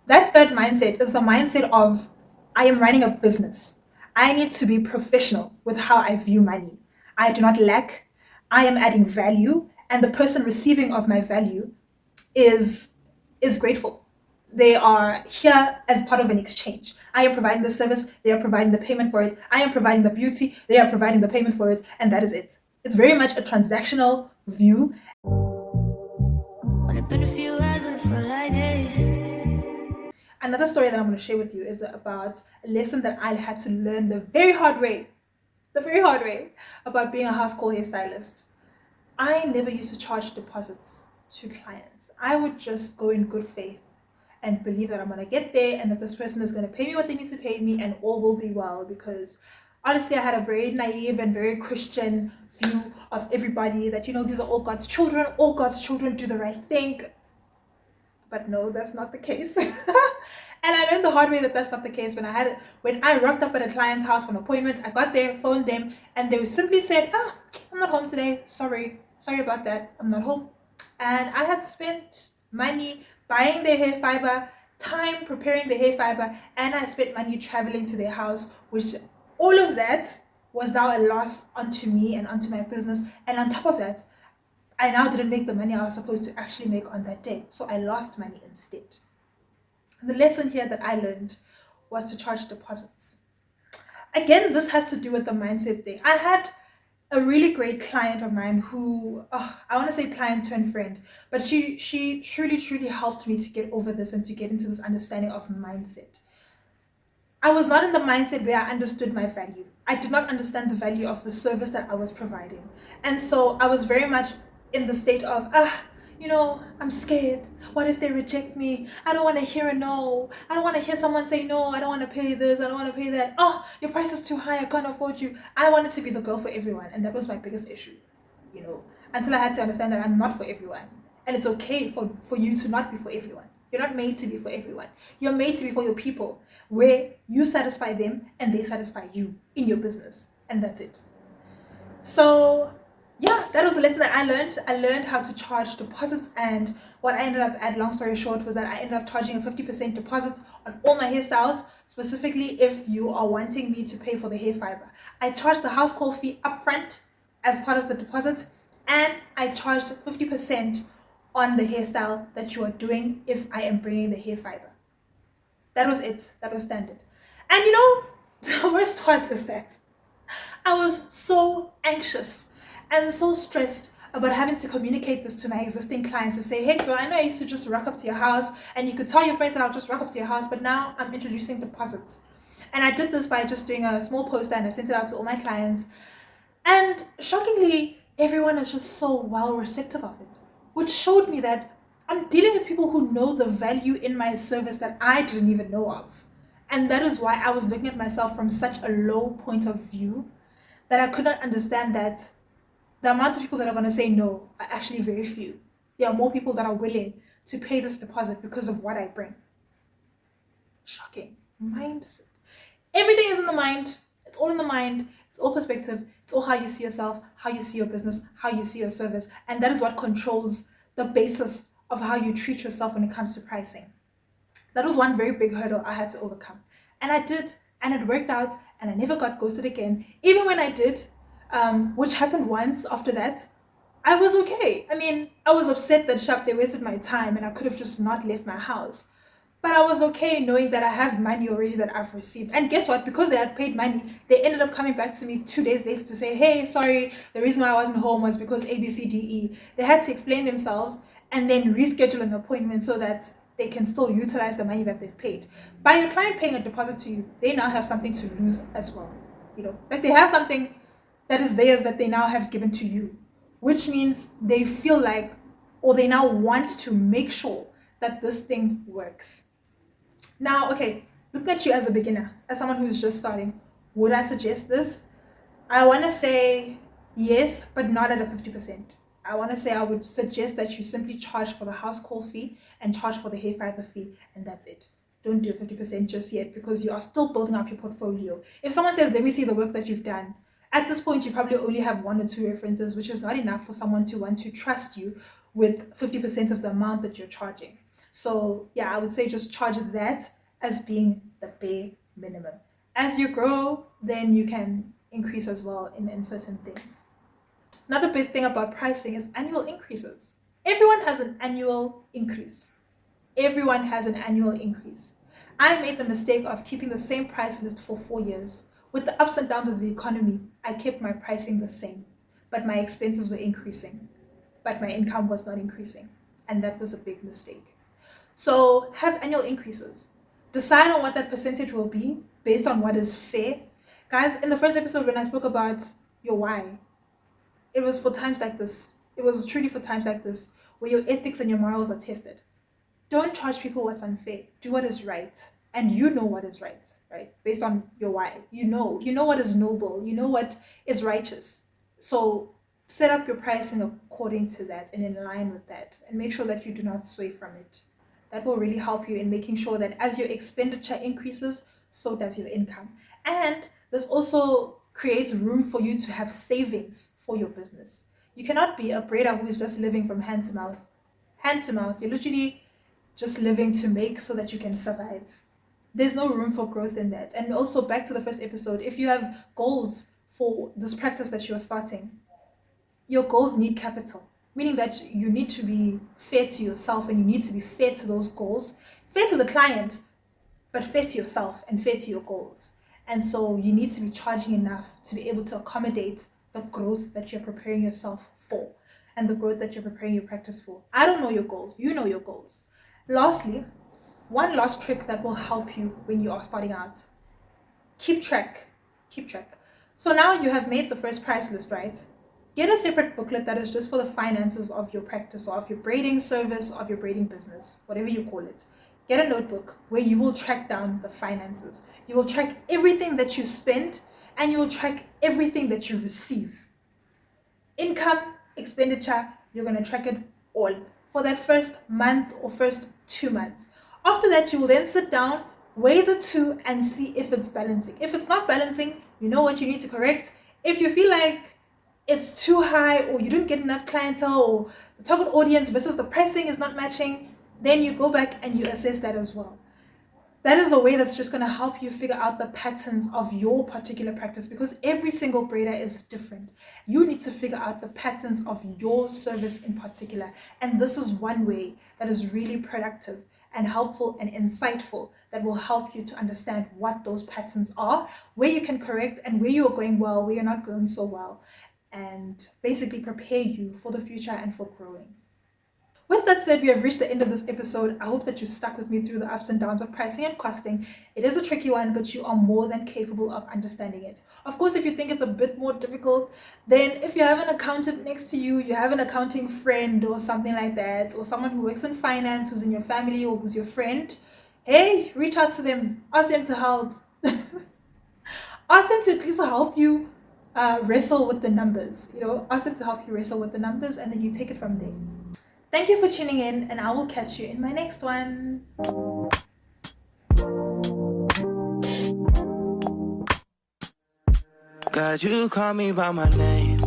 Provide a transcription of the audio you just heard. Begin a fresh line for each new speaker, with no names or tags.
That third mindset is the mindset of I am running a business. I need to be professional with how I view money. I do not lack. I am adding value, and the person receiving of my value is is grateful. They are here as part of an exchange. I am providing the service, they are providing the payment for it. I am providing the beauty, they are providing the payment for it, and that is it. It's very much a transactional view. Only been a few hours, but it felt like days. Another story that I'm going to share with you is about a lesson that I had to learn the very hard way about being a house call hairstylist. I never used to charge deposits to clients. I would just go in good faith and believe that I'm going to get there and that this person is going to pay me what they need to pay me and all will be well, because honestly, I had a very naive and very Christian view of everybody that, these are all God's children do the right thing. But no, that's not the case. And I learned the hard way that that's not the case. When I rocked up at a client's house for an appointment, I got there, phoned them, and they simply said, I'm not home today. Sorry about that. I'm not home. And I had spent money buying their hair fiber, time preparing the hair fiber, and I spent money traveling to their house, which all of that was now a loss onto me and onto my business. And on top of that, I now didn't make the money I was supposed to actually make on that day. So I lost money instead. And the lesson here that I learned was to charge deposits. Again, this has to do with the mindset thing. I had a really great client of mine who, I want to say client turned friend, but she truly helped me to get over this and to get into this understanding of mindset. I was not in the mindset where I understood my value. I did not understand the value of the service that I was providing. And so I was very much in the state of, I'm scared. What if they reject me? I don't want to hear a no. I don't want to hear someone say no. I don't want to pay this. I don't want to pay that. Oh, your price is too high. I can't afford you. I wanted to be the girl for everyone. And that was my biggest issue, until I had to understand that I'm not for everyone. And it's okay for you to not be for everyone. You're not made to be for everyone. You're made to be for your people, where you satisfy them and they satisfy you in your business. And that's it. So yeah, that was the lesson that I learned. I learned how to charge deposits, and what I ended up at, long story short, was that I ended up charging a 50% deposit on all my hairstyles, specifically if you are wanting me to pay for the hair fiber. I charged the house call fee upfront as part of the deposit, and I charged 50% on the hairstyle that you are doing if I am bringing the hair fiber. That was it. That was standard. And the worst part is that I was so anxious and so stressed about having to communicate this to my existing clients to say, hey girl, I know I used to just rock up to your house and you could tell your friends that I'll just rock up to your house, but now I'm introducing deposits. And I did this by just doing a small poster and I sent it out to all my clients. And shockingly, everyone is just so well receptive of it, which showed me that I'm dealing with people who know the value in my service that I didn't even know of. And that is why I was looking at myself from such a low point of view that I could not understand that the amount of people that are going to say no are actually very few. There are more people that are willing to pay this deposit because of what I bring. Shocking. Mindset. Everything is in the mind. It's all in the mind. It's all perspective. It's all how you see yourself, how you see your business, how you see your service. And that is what controls the basis of how you treat yourself when it comes to pricing. That was one very big hurdle I had to overcome. And I did, and it worked out, and I never got ghosted again. Even when I did, which happened once after that, I was okay. I mean, I was upset that they wasted my time and I could have just not left my house. But I was okay knowing that I have money already that I've received. And guess what? Because they had paid money, they ended up coming back to me 2 days later to say, hey, sorry, the reason why I wasn't home was because A, B, C, D, E. They had to explain themselves and then reschedule an appointment so that they can still utilize the money that they've paid. By your client paying a deposit to you, they now have something to lose as well. Like they have something that is theirs that they now have given to you, which means they feel like, or they now want to make sure that this thing works. Now, okay, looking at you as a beginner, as someone who's just starting, would I suggest this? I want to say yes, but not at a 50%. I want to say I would suggest that you simply charge for the house call fee and charge for the hair fiber fee, and that's it. Don't do 50% just yet because you are still building up your portfolio. If someone says, let me see the work that you've done, at this point, you probably only have 1 or 2 references, which is not enough for someone to want to trust you with 50% of the amount that you're charging. So yeah, I would say just charge that as being the bare minimum. As you grow, then you can increase as well in certain things. Another big thing about pricing is annual increases. Everyone has an annual increase. Everyone has an annual increase. I made the mistake of keeping the same price list for 4 years. With the ups and downs of the economy, I kept my pricing the same, but my expenses were increasing, but my income was not increasing. And that was a big mistake. So have annual increases. Decide on what that percentage will be based on what is fair. Guys, in the first episode, when I spoke about your why, it was for times like this. It was truly for times like this where your ethics and your morals are tested. Don't charge people what's unfair. Do what is right. And you know what is right, right? Based on your why. You know what is noble. You know what is righteous. So set up your pricing according to that and in line with that. And make sure that you do not sway from it. That will really help you in making sure that as your expenditure increases, so does your income. And this also creates room for you to have savings for your business. You cannot be a braider who is just living from hand to mouth. Hand to mouth. You're literally just living to make so that you can survive. There's no room for growth in that. And also, back to the first episode, if you have goals for this practice that you are starting, your goals need capital, meaning that you need to be fair to yourself and you need to be fair to those goals, fair to the client, but fair to yourself and fair to your goals. And so you need to be charging enough to be able to accommodate the growth that you're preparing yourself for and the growth that you're preparing your practice for. I don't know your goals. You know your goals. Lastly, one last trick that will help you when you are starting out. Keep track. Keep track. So now you have made the first price list, right? Get a separate booklet that is just for the finances of your practice or of your braiding service, of your braiding business, whatever you call it. Get a notebook where you will track down the finances. You will track everything that you spend and you will track everything that you receive. Income, expenditure, you're going to track it all for that first month or first 2 months. After that, you will then sit down, weigh the two and see if it's balancing. If it's not balancing, you know what you need to correct. If you feel like it's too high or you didn't get enough clientele or the target audience versus the pricing is not matching, then you go back and you assess that as well. That is a way that's just going to help you figure out the patterns of your particular practice, because every single braider is different. You need to figure out the patterns of your service in particular. And this is one way that is really productive and helpful and insightful that will help you to understand what those patterns are, where you can correct and where you are going well, where you're not going so well, and basically prepare you for the future and for growing. With that said, we have reached the end of this episode. I hope that you stuck with me through the ups and downs of pricing and costing. It is a tricky one, but you are more than capable of understanding it. Of course, if you think it's a bit more difficult, then if you have an accountant next to you, you have an accounting friend or something like that, or someone who works in finance, who's in your family or who's your friend, hey, reach out to them. Ask them to help. Ask them to at least help you wrestle with the numbers. Ask them to help you wrestle with the numbers, and then you take it from there. Thank you for tuning in, and I will catch you in my next one.
God, you call me by my name.